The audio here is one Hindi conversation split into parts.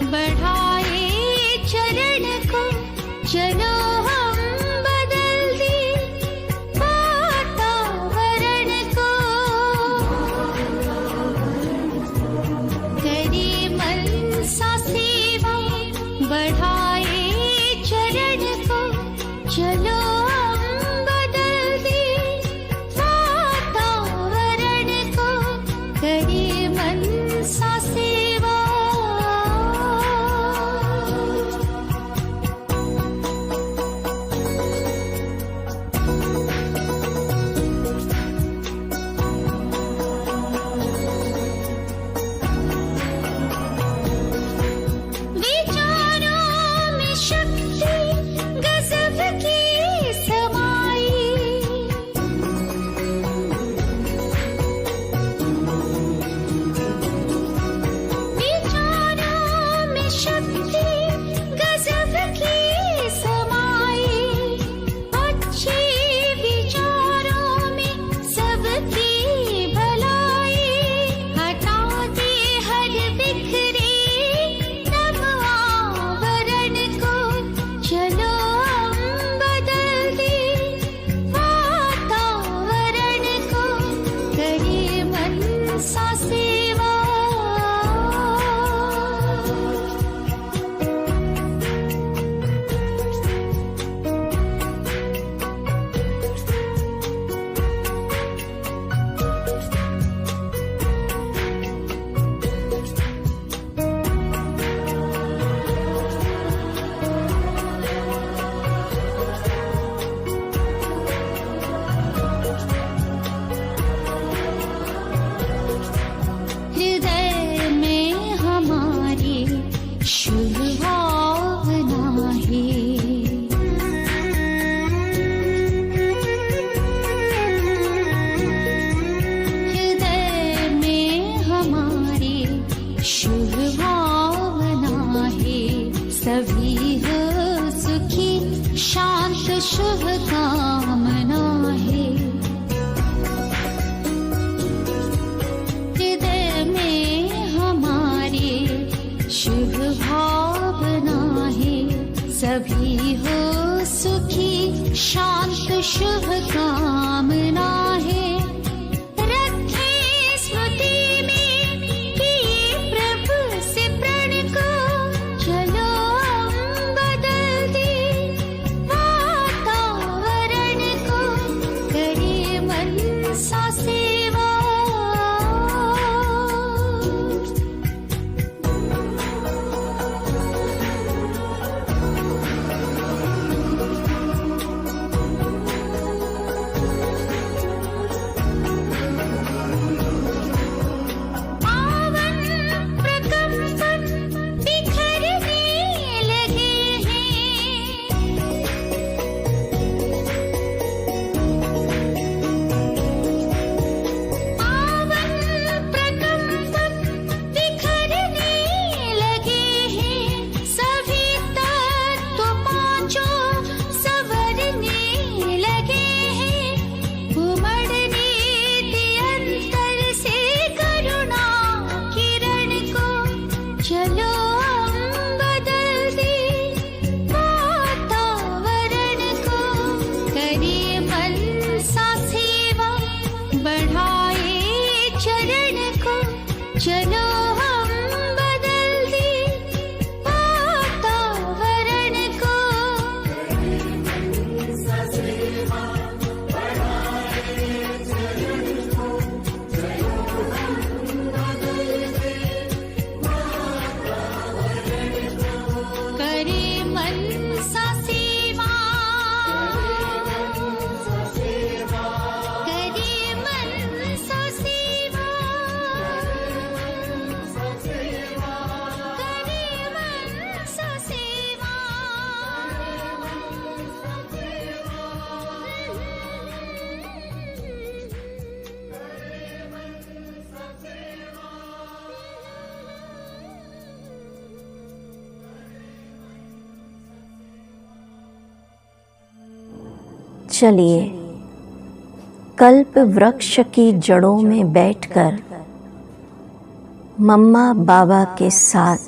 बढ़ाए चरण को, चलो हम बदल दे वातावरण को। करे मन सा सेवा, बढ़ाए चरण को, चलो हम बदल दे वातावरण को। करे मन सा सेवा। शुभ कामना है। हृदय में हमारे शुभ भावना है। सभी हो सुखी शांत शुभ कामना है। रखे स्मृति में किए प्रभु से प्रण को, चलो हम बदल दे वातावरण को। करे मन सा सेवा। चलो हम बदल दे वातावरण को। करे मन सा सेवा। करे मन सा सेवा। चलिए कल्प वृक्ष की जड़ों में बैठकर मम्मा बाबा के साथ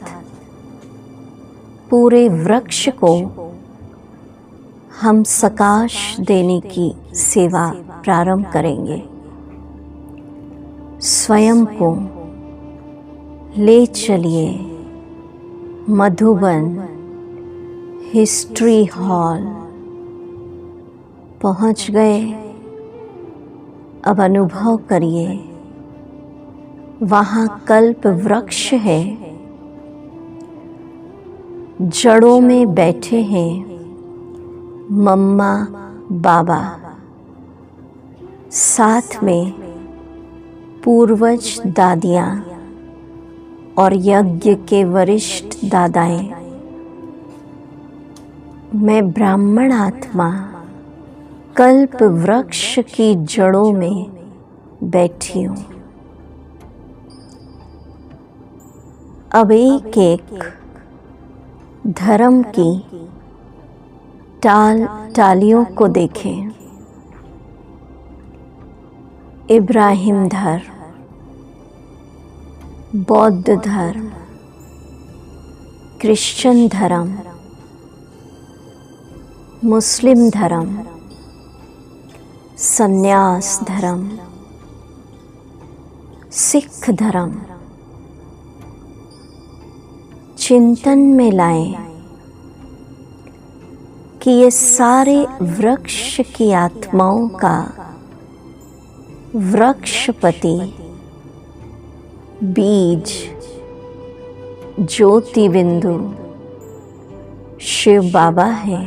पूरे वृक्ष को हम सकाश देने की सेवा प्रारंभ करेंगे। स्वयं को ले चलिए मधुबन हिस्ट्री हॉल। पहुंच गए। अब अनुभव करिए, वहाँ कल्प वृक्ष है, जड़ों में बैठे हैं मम्मा बाबा, साथ में पूर्वज दादियाँ और यज्ञ के वरिष्ठ दादाएं। मैं ब्राह्मण आत्मा कल्प वृक्ष की जड़ों में बैठी हूँ। अब एक एक धर्म की टालियों को देखें। इब्राहिम धर्म, बौद्ध धर्म, क्रिश्चियन धर्म, मुस्लिम धर्म, संन्यास धर्म, सिख धर्म। चिंतन में लाएं कि ये सारे वृक्ष की आत्माओं का वृक्षपति, बीज, ज्योति बिंदु शिव बाबा है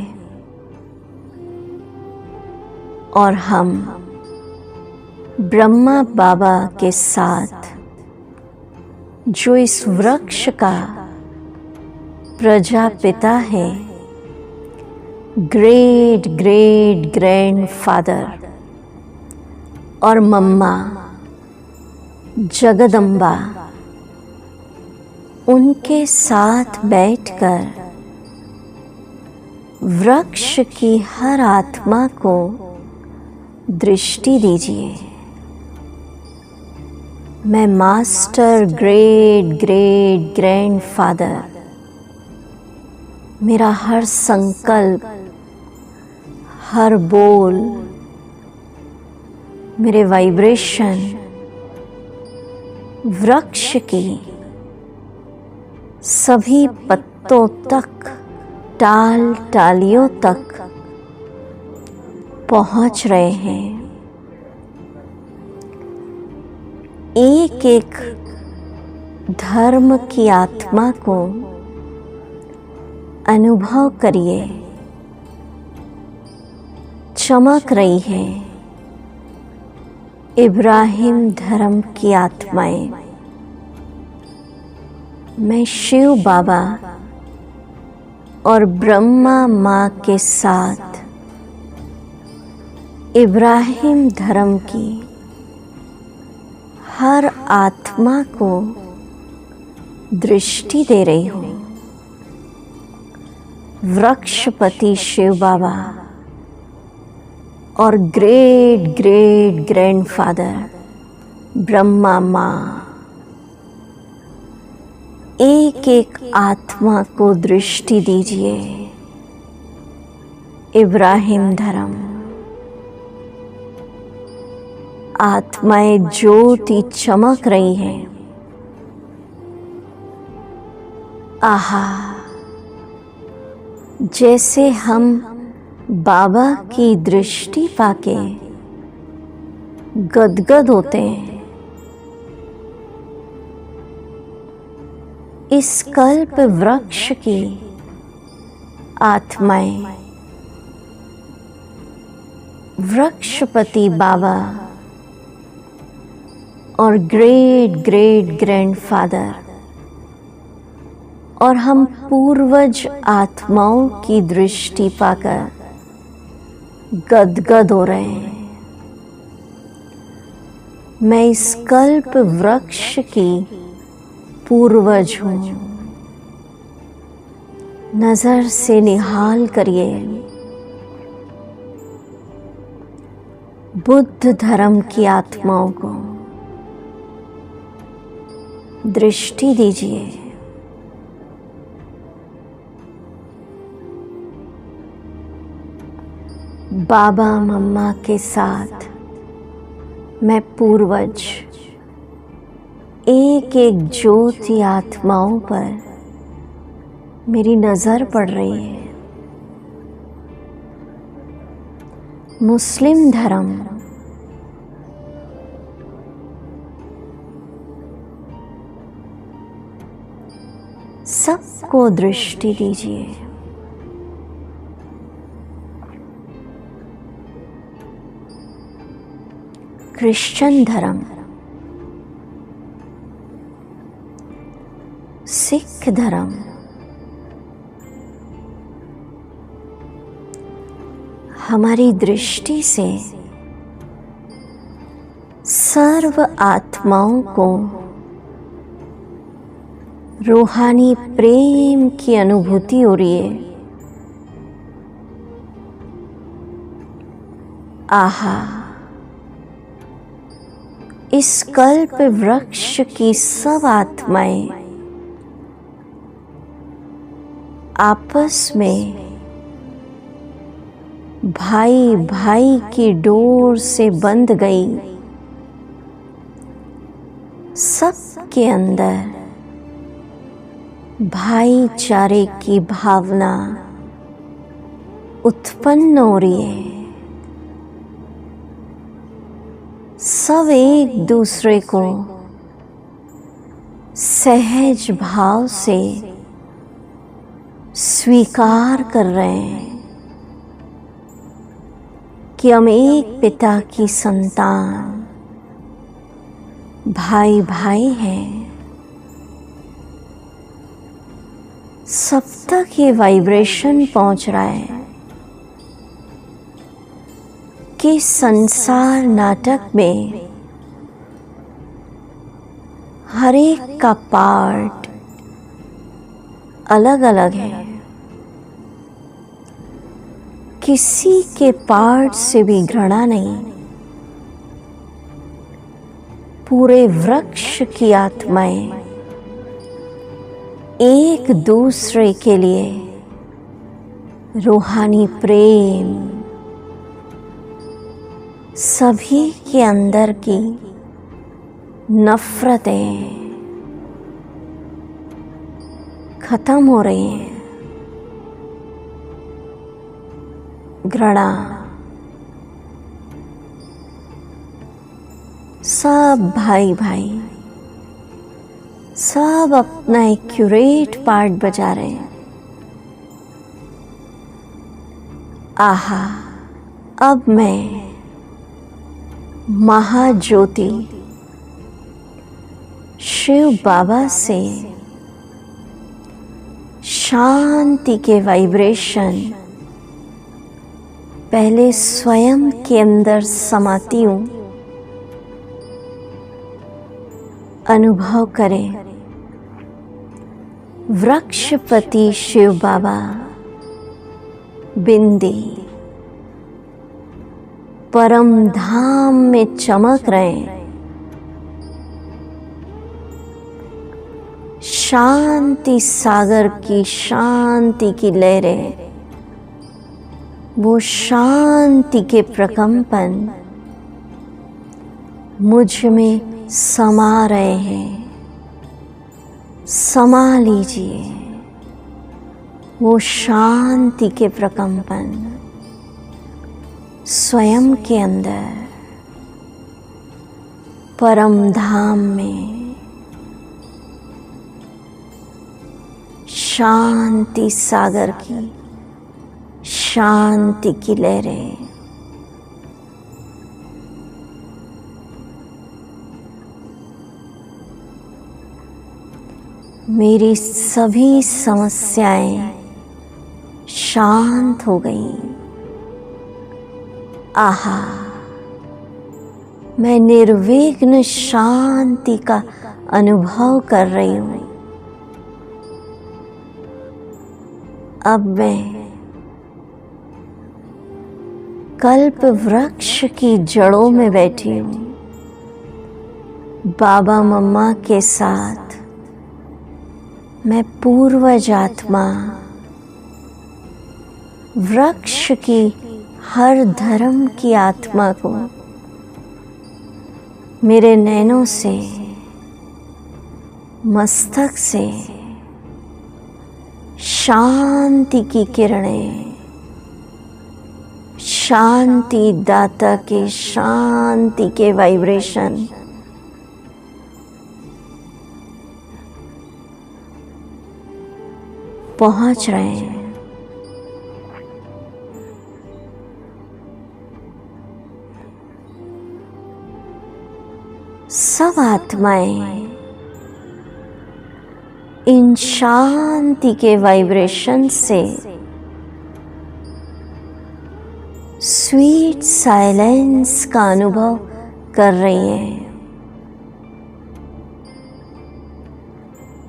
और हम ब्रह्मा बाबा के साथ जो इस वृक्ष का प्रजापिता है, ग्रेट ग्रेट ग्रैंडफादर और मम्मा जगदम्बा, उनके साथ बैठकर वृक्ष की हर आत्मा को दृष्टि दीजिए। मैं मास्टर ग्रेट ग्रेट ग्रैंडफादर, मेरा हर संकल्प, हर बोल, मेरे वाइब्रेशन वृक्ष की सभी पत्तों तक, टाल टालियों तक पहुंच रहे हैं। एक एक धर्म की आत्मा को अनुभव करिए, चमक रही है। इब्राहिम धर्म की आत्माएं, मैं शिव बाबा और ब्रह्मा माँ के साथ इब्राहिम धर्म की हर आत्मा को दृष्टि दे रही हूँ। वृक्षपति शिव बाबा और ग्रेट ग्रेट ग्रैंडफादर ब्रह्मा माँ, एक एक आत्मा को दृष्टि दीजिए। इब्राहिम धर्म, आत्माएं ज्योति चमक रही हैं। आहा, जैसे हम बाबा की दृष्टि पाके गदगद होते हैं। इस कल्प वृक्ष की आत्माएं वृक्षपति बाबा और ग्रेट ग्रेट ग्रैंडफादर और हम पूर्वज आत्माओं की दृष्टि पाकर गदगद हो रहे हैं। मैं इस कल्प वृक्ष की पूर्वज हूँ। नजर से निहाल करिए। बुद्ध धर्म की आत्माओं को दृष्टि दीजिए। बाबा मम्मा के साथ मैं पूर्वज एक एक ज्योति आत्माओं पर मेरी नज़र पड़ रही है। मुस्लिम धर्म सबको दृष्टि दीजिए। क्रिश्चियन धर्म, सिख धर्म, हमारी दृष्टि से सर्व आत्माओं को रूहानी प्रेम की अनुभूति हो रही है। आहा, इस कल्प वृक्ष की सब आत्माएं आपस में भाई भाई की डोर से बंध गई। सबके अंदर भाईचारे की भावना उत्पन्न हो रही है। सब एक दूसरे को सहज भाव से स्वीकार कर रहे हैं कि हम एक पिता की संतान, भाई भाई हैं। सब तक ये वाइब्रेशन पहुंच रहा है कि संसार नाटक में हर एक का पार्ट अलग अलग है। किसी के पार्ट से भी घृणा नहीं। पूरे वृक्ष की आत्माएं एक दूसरे के लिए रूहानी प्रेम, सभी के अंदर की नफरतें खत्म हो रही हैं। घृणा सब भाई भाई सब अपना एक्यूरेट पार्ट बजा रहे हैं। आहा, अब मैं महाज्योति शिव बाबा से शांति के वाइब्रेशन पहले स्वयं के अंदर समाती हूँ। अनुभव करें, वृक्षपति शिव बाबा बिंदी परम धाम में चमक रहे हैं। शांति सागर की शांति की लहरें, वो शांति के प्रकंपन मुझ में समा रहे हैं। समा लीजिए वो शांति के प्रकंपन स्वयं के अंदर परम धाम में। शांति सागर की शांति की लहरें मेरी सभी समस्याएं शांत हो गई। आहा, मैं निर्विघ्न शांति का अनुभव कर रही हूँ। अब मैं कल्प वृक्ष की जड़ों में बैठी हूँ। बाबा मम्मा के साथ मैं पूर्वज आत्मा वृक्ष की हर धर्म की आत्मा को मेरे नैनों से, मस्तक से शांति की किरणें, शांति दाता के शांति के वाइब्रेशन पहुंच रहे हैं। सब आत्माएं इन शांति के वाइब्रेशन से स्वीट साइलेंस का अनुभव कर रही हैं।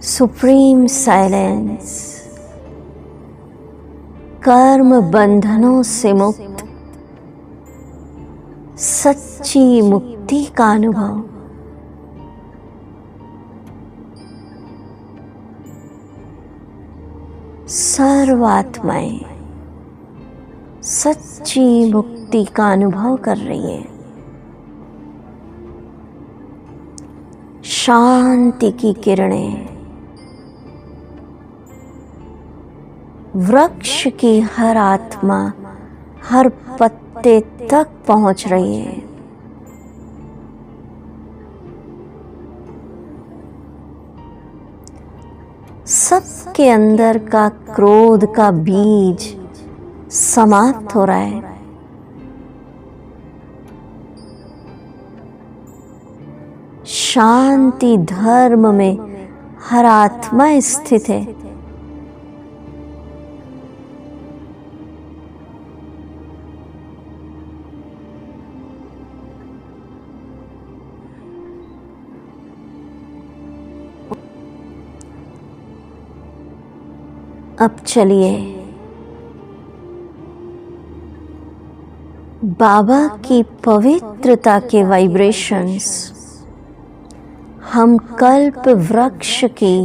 सुप्रीम साइलेंस, कर्म बंधनों से मुक्त सच्ची मुक्ति का अनुभव। सर्वात्माएं सच्ची मुक्ति का अनुभव कर रही हैं। शांति की किरणें वृक्ष की हर आत्मा, हर पत्ते तक पहुंच रही है। सबके अंदर का क्रोध का बीज समाप्त हो रहा है। शांति धर्म में हर आत्मा स्थित है। अब चलिए बाबा की पवित्रता के वाइब्रेशंस हम कल्प वृक्ष की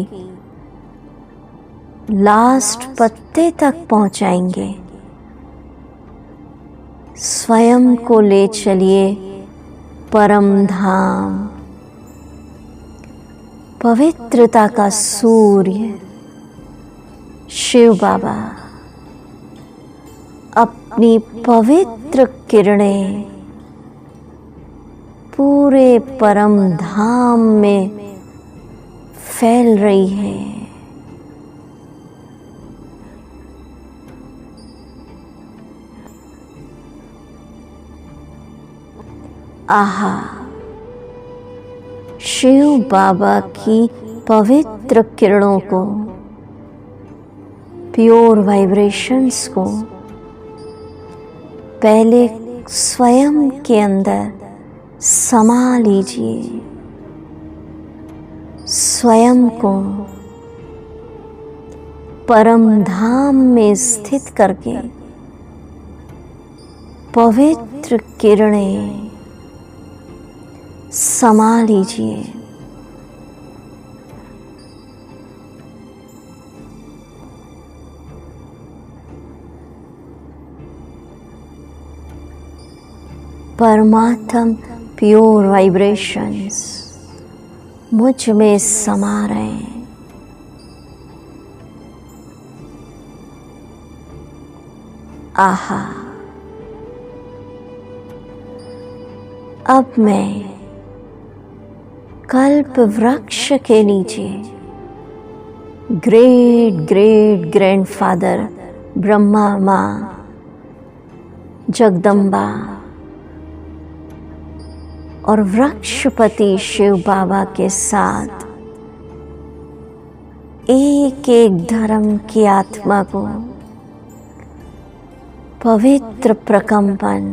लास्ट पत्ते तक पहुंचाएंगे। स्वयं को ले चलिए परम धाम, पवित्रता का सूर्य शिव बाबा अपनी पवित्र किरणें पूरे परम धाम में फैल रही है। आहा, शिव बाबा की पवित्र किरणों को, प्योर वाइब्रेशंस को पहले स्वयं के अंदर समा लीजिए। स्वयं को परम धाम में स्थित करके पवित्र किरणें समा लीजिए। परमात्म प्योर वाइब्रेशंस मुझ में समा रहे हैं। आहा, अब मैं कल्प वृक्ष के नीचे ग्रेट ग्रेट ग्रैंडफादर ब्रह्मा माँ जगदम्बा और वृक्षपति शिव बाबा के साथ एक एक धर्म की आत्मा को पवित्र प्रकंपन,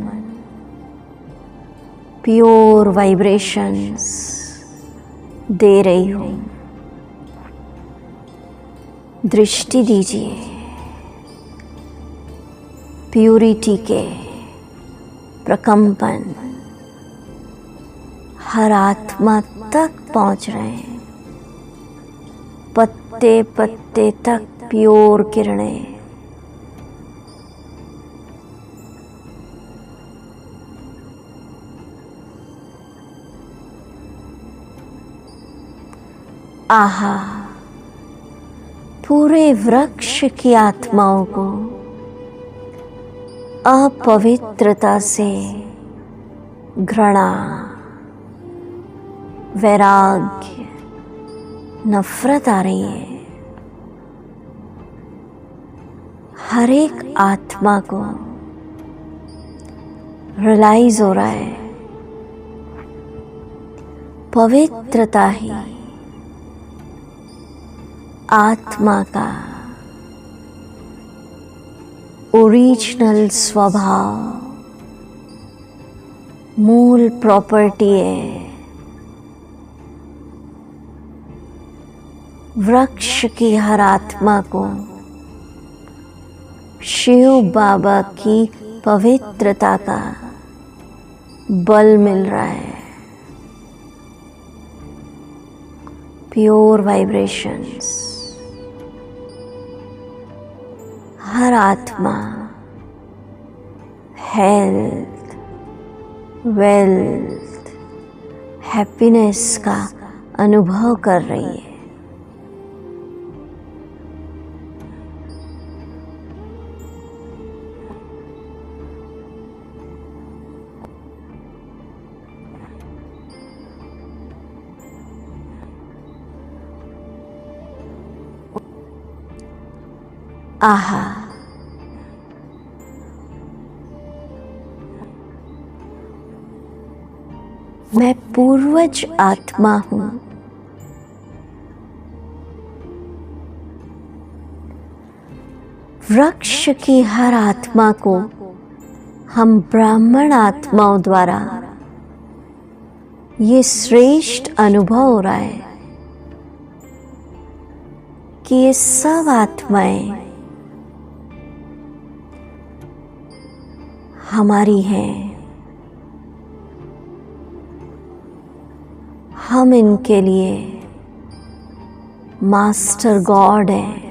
प्योर वाइब्रेशंस दे रही हूँ। दृष्टि दीजिए प्यूरिटी के प्रकंपन हर आत्मा तक पहुंच रहे हैं। पत्ते पत्ते तक प्योर किरणें आहा, पूरे वृक्ष की आत्माओं को अपवित्रता से घृणा, वैराग्य, नफरत आ रही है। हर एक आत्मा को रियलाइज हो रहा है पवित्रता ही आत्मा का ओरिजिनल स्वभाव, मूल प्रॉपर्टी है। वृक्ष की हर आत्मा को शिव बाबा की पवित्रता का बल मिल रहा है। Pure vibrations. हर आत्मा हेल्थ, वेल्थ, हैप्पीनेस का अनुभव कर रही है। आहा, मैं पूर्वज आत्मा हूं। वृक्ष की हर आत्मा को हम ब्राह्मण आत्माओं द्वारा ये श्रेष्ठ अनुभव हो रहा है कि ये सब आत्माएं हमारी हैं। हम इनके लिए मास्टर गॉड हैं।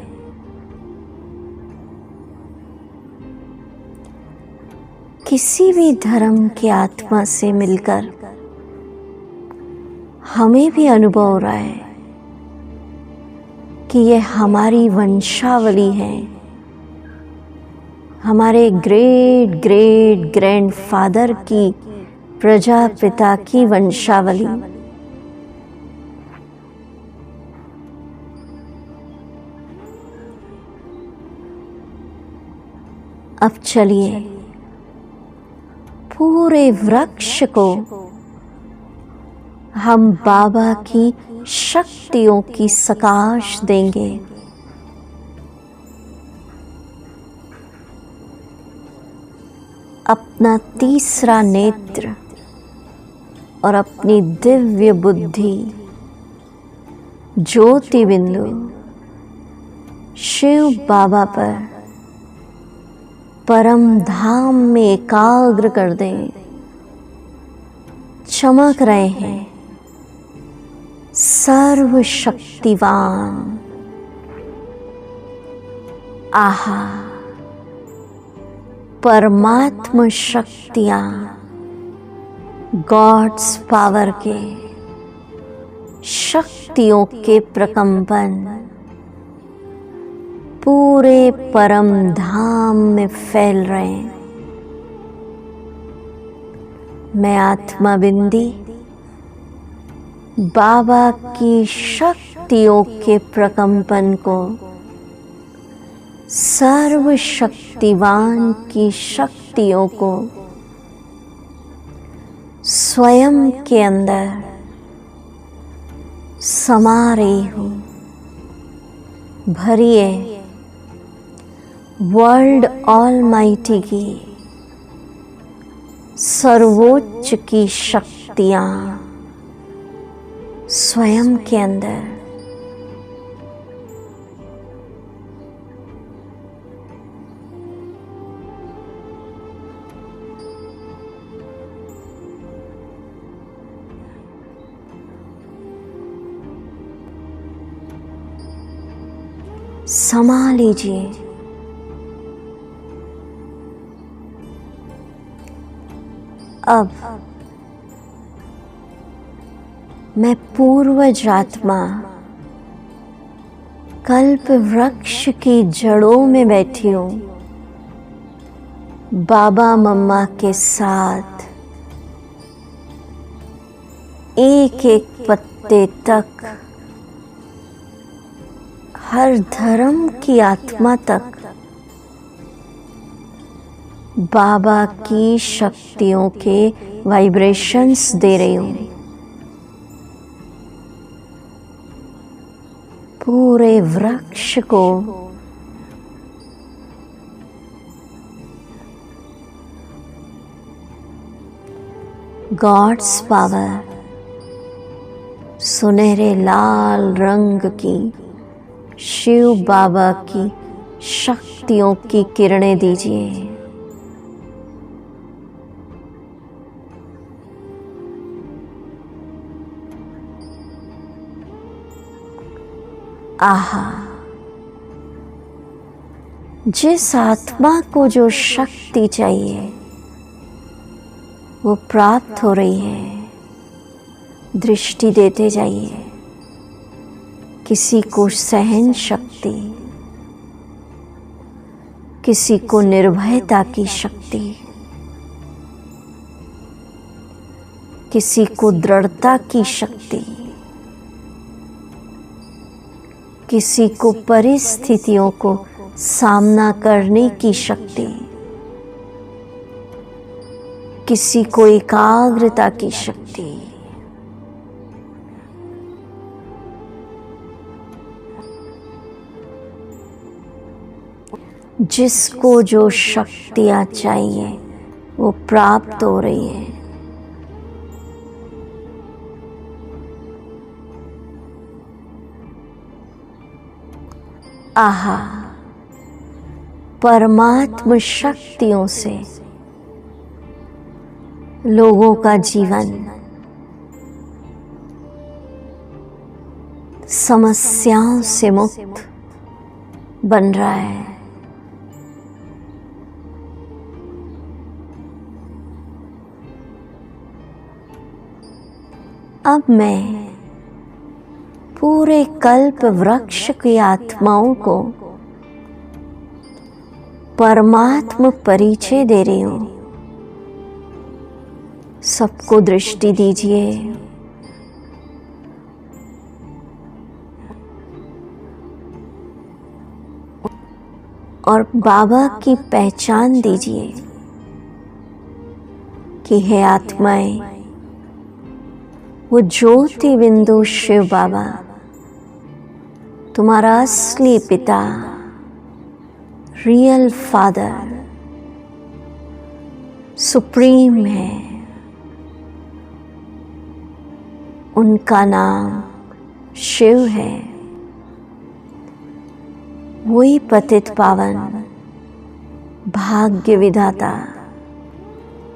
किसी भी धर्म की आत्मा से मिलकर हमें भी अनुभव हो रहा है कि ये हमारी वंशावली है, हमारे ग्रेट ग्रेट ग्रैंडफादर की प्रजापिता की वंशावली। अब चलिए पूरे वृक्ष को हम बाबा की शक्तियों की सकाश देंगे। अपना तीसरा नेत्र और अपनी दिव्य बुद्धि ज्योति बिंदु शिव बाबा पर परम धाम में एकाग्र कर दें। चमक रहे हैं सर्वशक्तिवान। आहा, परमात्म शक्तियां, गॉड्स पावर के शक्तियों के प्रकंपन पूरे परम धाम में फैल रहे हैं। मैं आत्मा बिंदी बाबा की शक्तियों के प्रकंपन को सर्वशक्तिवान की शक्तियों को स्वयं के अंदर समा रही हूँ। भरिए वर्ल्ड ऑलमाइटी की सर्वोच्च की शक्तियाँ स्वयं के अंदर। समा लीजिए। अब मैं पूर्वज आत्मा कल्प वृक्ष की जड़ों में बैठी हूँ, बाबा मम्मा के साथ एक एक पत्ते तक, हर धर्म की आत्मा तक बाबा की शक्तियों के वाइब्रेशंस दे रही हूँ। पूरे वृक्ष को गॉड्स पावर, सुनहरे लाल रंग की शिव बाबा की शक्तियों की किरणें दीजिए। आहा, जिस आत्मा को जो शक्ति चाहिए वो प्राप्त हो रही है। दृष्टि देते जाइए। किसी को सहन शक्ति, किसी को निर्भयता की शक्ति, किसी को दृढ़ता की शक्ति, किसी को परिस्थितियों को सामना करने की शक्ति, किसी को एकाग्रता की शक्ति, जिसको जो शक्तियाँ चाहिए वो प्राप्त हो रही है। आहा, परमात्म शक्तियों से लोगों का जीवन समस्याओं से मुक्त बन रहा है। अब मैं पूरे कल्प वृक्ष की आत्माओं को परमात्म परिचय दे रही हूँ। सबको दृष्टि दीजिए। और बाबा की पहचान दीजिए कि हे आत्माएं, वो ज्योति बिंदु शिव बाबा तुम्हारा असली पिता, रियल फादर, सुप्रीम है। उनका नाम शिव है। वही पतित पावन, भाग्य विधाता,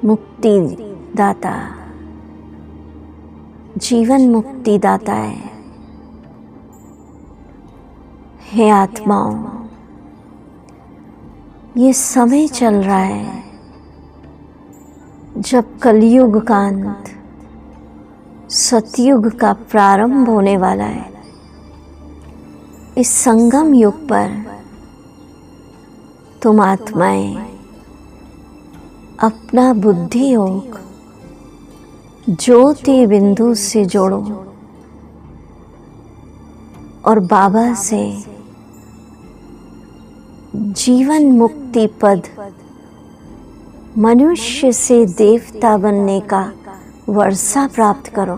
मुक्ति दाता, जीवन मुक्ति दाता है। हे आत्माओं, ये समय चल रहा है जब कलयुग का अंत, सतयुग का प्रारंभ होने वाला है। इस संगम युग पर तुम आत्माएं अपना बुद्धि योग ज्योति बिंदु से जोड़ो और बाबा से जीवन मुक्ति पद, मनुष्य से देवता बनने का वर्षा प्राप्त करो।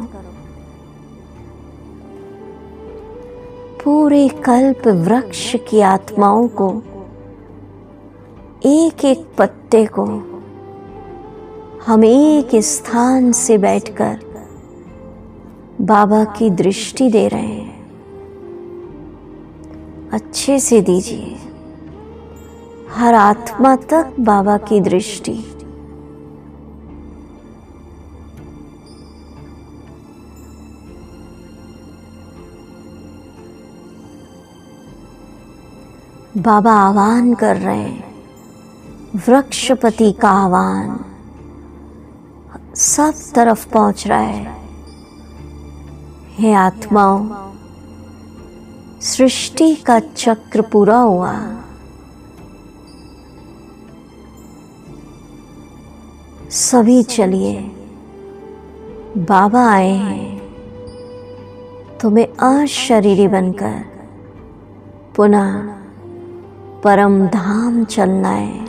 पूरे कल्प वृक्ष की आत्माओं को, एक एक पत्ते को हम एक स्थान से बैठकर बाबा की दृष्टि दे रहे हैं। अच्छे से दीजिए। हर आत्मा तक बाबा की दृष्टि। बाबा आह्वान कर रहे हैं, वृक्षपति का आह्वान सब तरफ पहुंच रहा है। हे आत्माओं, सृष्टि का चक्र पूरा हुआ। सभी चलिए, बाबा आए हैं तुम्हें अशरीरी बनकर पुनः परम धाम चलना है।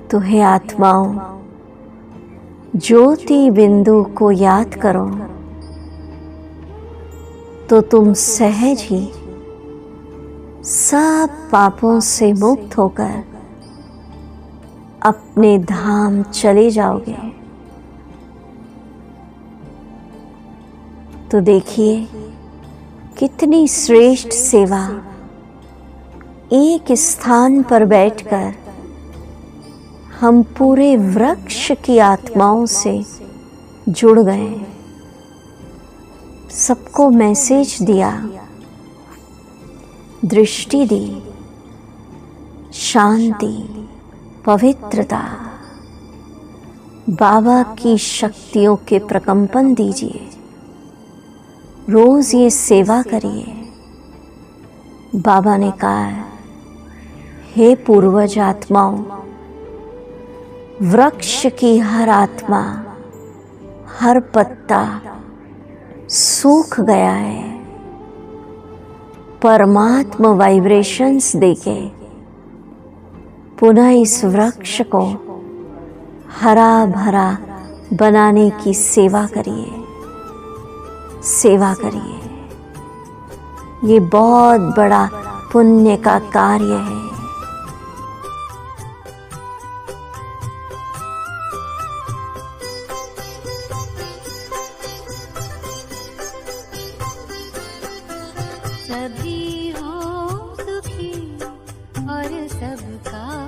तो हे आत्माओं, ज्योति बिंदु को याद करो तो तुम सहज ही सब पापों से मुक्त होकर अपने धाम चले जाओगे। तो देखिए कितनी श्रेष्ठ सेवा, एक स्थान पर बैठकर हम पूरे वृक्ष की आत्माओं से जुड़ गए। सबको मैसेज दिया, दृष्टि दी, शांति, पवित्रता, बाबा की शक्तियों के प्रकंपन दीजिए। रोज ये सेवा करिए। बाबा ने कहा, हे पूर्वज आत्माओं, वृक्ष की हर आत्मा, हर पत्ता सूख गया है। परमात्मा वाइब्रेशंस देके पुनः इस वृक्ष को हरा भरा बनाने की सेवा करिए, सेवा करिए। ये बहुत बड़ा पुण्य का कार्य है। सभी हो दुखी और सबका